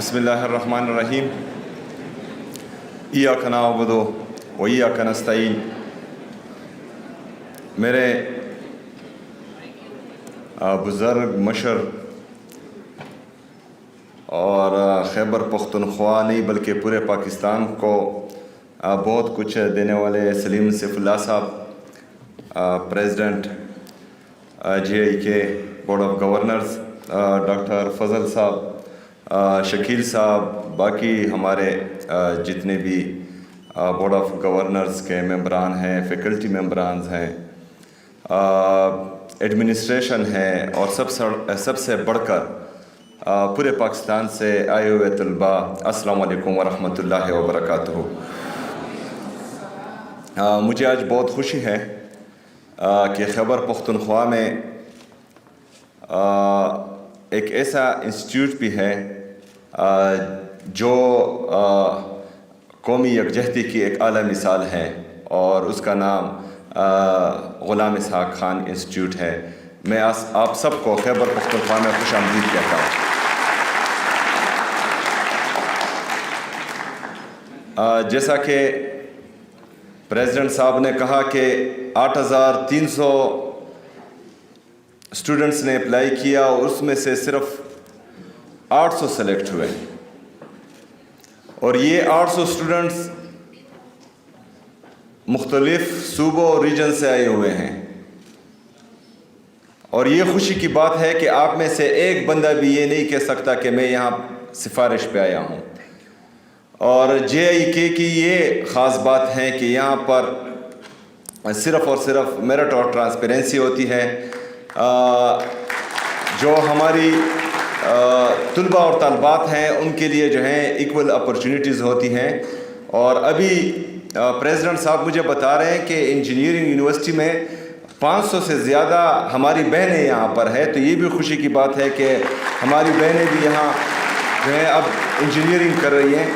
بسم اللہ الرحمن الرحیم ایاک نعبد و ایاک نستعین. میرے بزرگ مشر اور خیبر پختونخوا نہیں بلکہ پورے پاکستان کو بہت کچھ دینے والے سلیم سیف اللہ صاحب، president JIK board of governors, doctor فضل صاحب، شکیل صاحب، باقی ہمارے جتنے بھی بورڈ آف گورنرز کے ممبران ہیں، فیکلٹی ممبرانز ہیں، ایڈمنسٹریشن ہے، اور سب سے بڑھ کر پورے پاکستان سے آئے ہوئے طلباء، السلام علیکم ورحمۃ اللہ وبرکاتہ. مجھے آج بہت خوشی ہے کہ خیبر پختونخوا میں ایک ایسا انسٹیٹیوٹ بھی ہے جو قومی یکجہتی کی ایک اعلیٰ مثال ہے، اور اس کا نام غلام اسحاق خان انسٹیٹیوٹ ہے. میں آپ سب کو خیبر پختونخوا میں خوش آمدید کہتا ہوں. جیسا کہ پریزیڈنٹ صاحب نے کہا کہ 8300 اسٹوڈنٹس نے اپلائی کیا، اور اس میں سے صرف 800 سلیکٹ ہوئے، اور یہ 800 اسٹوڈنٹس مختلف صوبوں اور ریجن سے آئے ہوئے ہیں. اور یہ خوشی کی بات ہے کہ آپ میں سے ایک بندہ بھی یہ نہیں کہہ سکتا کہ میں یہاں سفارش پہ آیا ہوں. اور JIK کی یہ خاص بات ہے کہ یہاں پر صرف اور صرف میرٹ اور ٹرانسپیرنسی ہوتی ہے. جو ہماری طلباء اور طالبات ہیں ان کے لیے جو ہیں ایکول اپرچونیٹیز ہوتی ہیں. اور ابھی پریزیڈنٹ صاحب مجھے بتا رہے ہیں کہ انجینئرنگ یونیورسٹی میں 500 سے زیادہ ہماری بہنیں یہاں پر ہیں، تو یہ بھی خوشی کی بات ہے کہ ہماری بہنیں بھی یہاں جو ہیں اب انجینئرنگ کر رہی ہیں.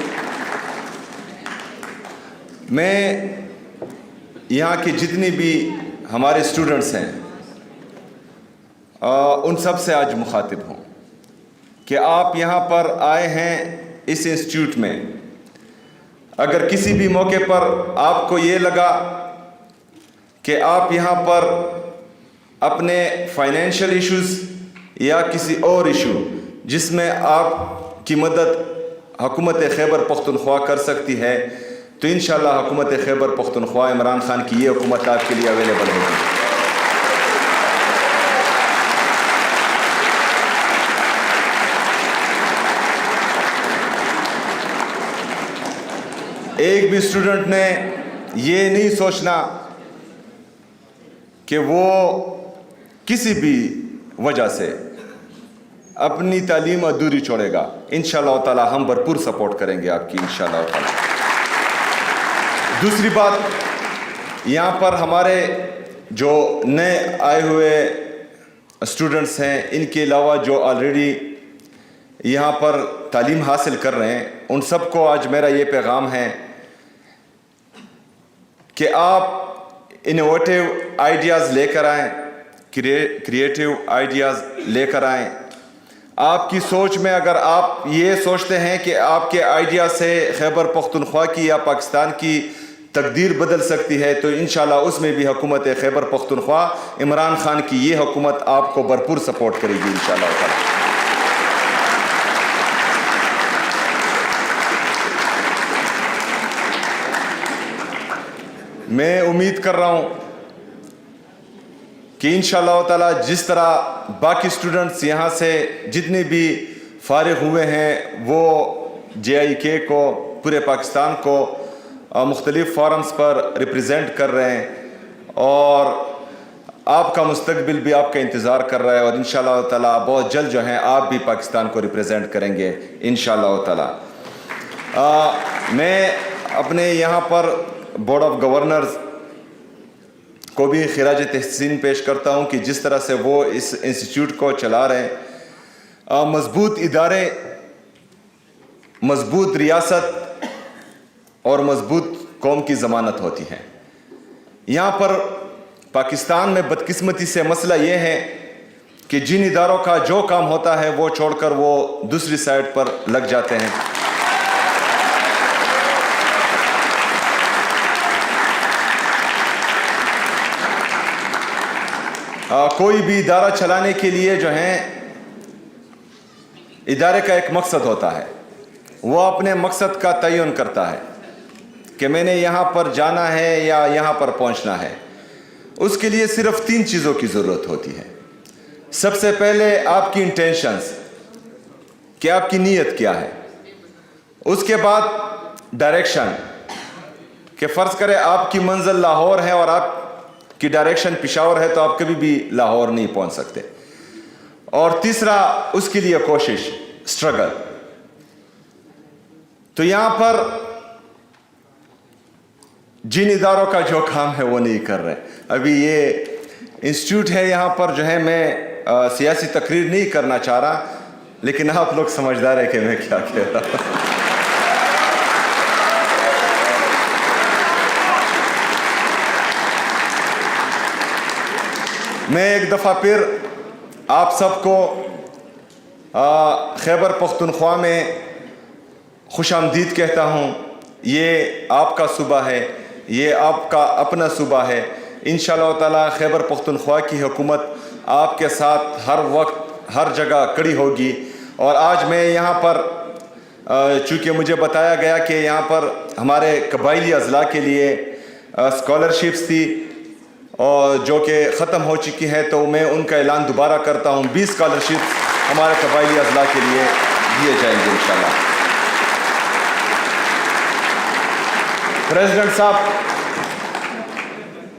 میں یہاں کے جتنی بھی ہمارے اسٹوڈنٹس ہیں ان سب سے آج مخاطب ہوں کہ آپ یہاں پر آئے ہیں اس انسٹیٹیوٹ میں. اگر کسی بھی موقع پر آپ کو یہ لگا کہ آپ یہاں پر اپنے فائنینشیل ایشوز یا کسی اور ایشو جس میں آپ کی مدد حکومت خیبر پختونخوا کر سکتی ہے، تو انشاءاللہ حکومت خیبر پختونخوا، عمران خان کی یہ حکومت آپ کے لیے اویلیبل ہوگی. ایک بھی اسٹوڈنٹ نے یہ نہیں سوچنا کہ وہ کسی بھی وجہ سے اپنی تعلیم ادھوری چھوڑے گا. انشاءاللہ تعالی ہم بھرپور سپورٹ کریں گے آپ کی انشاءاللہ تعالی. دوسری بات، یہاں پر ہمارے جو نئے آئے ہوئے اسٹوڈنٹس ہیں، ان کے علاوہ جو آلریڈی یہاں پر تعلیم حاصل کر رہے ہیں، ان سب کو آج میرا یہ پیغام ہے کہ آپ انوویٹیو آئیڈیاز لے کر آئیں، کریٹیو آئیڈیاز لے کر آئیں. آپ کی سوچ میں اگر آپ یہ سوچتے ہیں کہ آپ کے آئیڈیا سے خیبر پختونخوا کی یا پاکستان کی تقدیر بدل سکتی ہے، تو انشاءاللہ اس میں بھی حکومت خیبر پختونخوا، عمران خان کی یہ حکومت آپ کو بھرپور سپورٹ کرے گی انشاءاللہ تعالی. میں امید کر رہا ہوں کہ انشاءاللہ تعالی جس طرح باقی اسٹوڈنٹس یہاں سے جتنے بھی فارغ ہوئے ہیں وہ JIK کو، پورے پاکستان کو مختلف فورمز پر ریپریزنٹ کر رہے ہیں، اور آپ کا مستقبل بھی آپ کا انتظار کر رہا ہے، اور انشاءاللہ تعالی بہت جلد جو ہیں آپ بھی پاکستان کو ریپریزنٹ کریں گے انشاءاللہ تعالی. میں اپنے یہاں پر بورڈ آف گورنرز کو بھی خراج تحسین پیش کرتا ہوں کہ جس طرح سے وہ اس انسٹیٹیوٹ کو چلا رہے ہیں. مضبوط ادارے، مضبوط ریاست اور مضبوط قوم کی ضمانت ہوتی ہے. یہاں پر پاکستان میں بدقسمتی سے مسئلہ یہ ہے کہ جن اداروں کا جو کام ہوتا ہے وہ چھوڑ کر وہ دوسری سائٹ پر لگ جاتے ہیں. کوئی بھی ادارہ چلانے کے لیے جو ہے ادارے کا ایک مقصد ہوتا ہے. وہ اپنے مقصد کا تعین کرتا ہے کہ میں نے یہاں پر جانا ہے یا یہاں پر پہنچنا ہے. اس کے لیے صرف 3 چیزوں کی ضرورت ہوتی ہے. سب سے پہلے آپ کی انٹینشنز، کہ آپ کی نیت کیا ہے. اس کے بعد ڈائریکشن، کہ فرض کرے آپ کی منزل لاہور ہے اور آپ کی ڈائریکشن پشاور ہے تو آپ کبھی بھی لاہور نہیں پہنچ سکتے. اور تیسرا اس کے لیے کوشش، اسٹرگل. تو یہاں پر جن اداروں کا جو کام ہے وہ نہیں کر رہے. ابھی یہ انسٹیٹیوٹ ہے، یہاں پر جو ہے میں سیاسی تقریر نہیں کرنا چاہ رہا، لیکن آپ لوگ سمجھدار ہیں کہ میں کیا کہہ رہا ہوں. میں ایک دفعہ پھر آپ سب کو خیبر پختونخوا میں خوش آمدید کہتا ہوں. یہ آپ کا صوبہ ہے، یہ آپ کا اپنا صوبہ ہے. انشاءاللہ تعالی خیبر پختونخوا کی حکومت آپ کے ساتھ ہر وقت ہر جگہ کھڑی ہوگی. اور آج میں یہاں پر چونکہ مجھے بتایا گیا کہ یہاں پر ہمارے قبائلی اضلاع کے لیے اسکالرشپس تھی اور جو کہ ختم ہو چکی ہے، تو میں ان کا اعلان دوبارہ کرتا ہوں. 20 اسکالرشپس ہمارے قبائلی اضلاع کے لیے دیے جائیں گے انشاءاللہ. پریزیڈنٹ صاحب،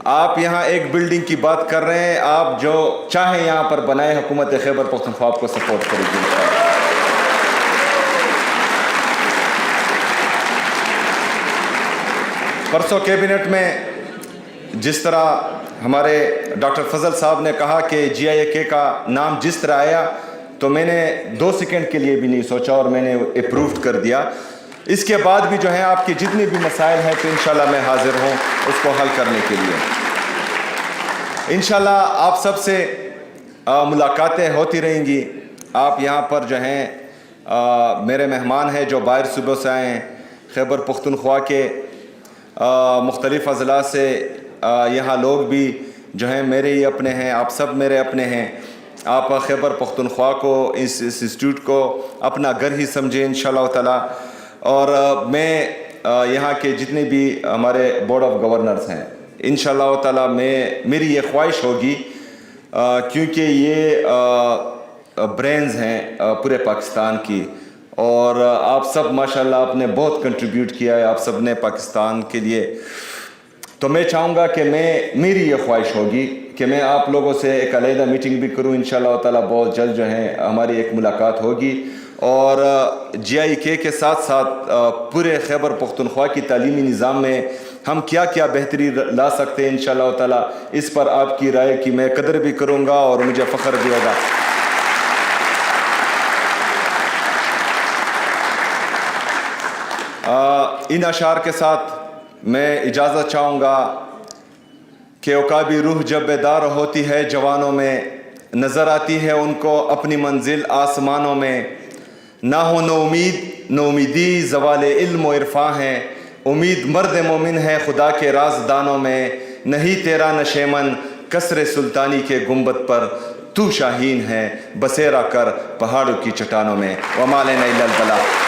آپ یہاں ایک بلڈنگ کی بات کر رہے ہیں. آپ جو چاہیں یہاں پر بنائیں، حکومت خیبر پختونخوا آپ کو سپورٹ کرے گی انشاءاللہ. پرسوں کیبنٹ میں جس طرح ہمارے ڈاکٹر فضل صاحب نے کہا کہ GIA کا نام جس طرح آیا تو میں نے 2 سیکنڈ کے لیے بھی نہیں سوچا اور میں نے اپرووڈ کر دیا. اس کے بعد بھی جو ہے آپ کے جتنے بھی مسائل ہیں تو انشاءاللہ میں حاضر ہوں اس کو حل کرنے کے لیے. انشاءاللہ آپ سب سے ملاقاتیں ہوتی رہیں گی. آپ یہاں پر جو ہیں میرے مہمان ہیں جو باہر صوبوں سے آئے ہیں. خیبر پختونخوا کے مختلف اضلاع سے یہاں لوگ بھی جو ہیں میرے ہی اپنے ہیں. آپ سب میرے اپنے ہیں. آپ خیبر پختونخوا کو، اس انسٹیٹیوٹ کو اپنا گھر ہی سمجھیں انشاءاللہ تعالی. اور میں یہاں کے جتنے بھی ہمارے بورڈ آف گورنرز ہیں انشاءاللہ تعالی میری یہ خواہش ہوگی، کیونکہ یہ برینز ہیں پورے پاکستان کی، اور آپ سب ماشاءاللہ آپ نے بہت کنٹریبیوٹ کیا ہے آپ سب نے پاکستان کے لیے. تو میں چاہوں گا کہ میری یہ خواہش ہوگی کہ میں آپ لوگوں سے ایک علیحدہ میٹنگ بھی کروں. انشاءاللہ تعالی بہت جلد جو ہے ہماری ایک ملاقات ہوگی. اور GIA کے ساتھ ساتھ پورے خیبر پختونخوا کی تعلیمی نظام میں ہم کیا کیا بہتری لا سکتے ہیں انشاءاللہ تعالی، اس پر آپ کی رائے کی میں قدر بھی کروں گا اور مجھے فخر بھی ہوگا. ان اشعار کے ساتھ میں اجازت چاہوں گا کہ عقابی روح جب بیدار ہوتی ہے جوانوں میں، نظر آتی ہے ان کو اپنی منزل آسمانوں میں. نہ ہو نو امیدی زوال علم و عرفاں ہے، امید مرد مومن ہے خدا کے رازدانوں میں. نہیں تیرا نشیمن کسر سلطانی کے گنبد پر، تو شاہین ہے بسیرا کر پہاڑوں کی چٹانوں میں. وما لینا الا البلاغ.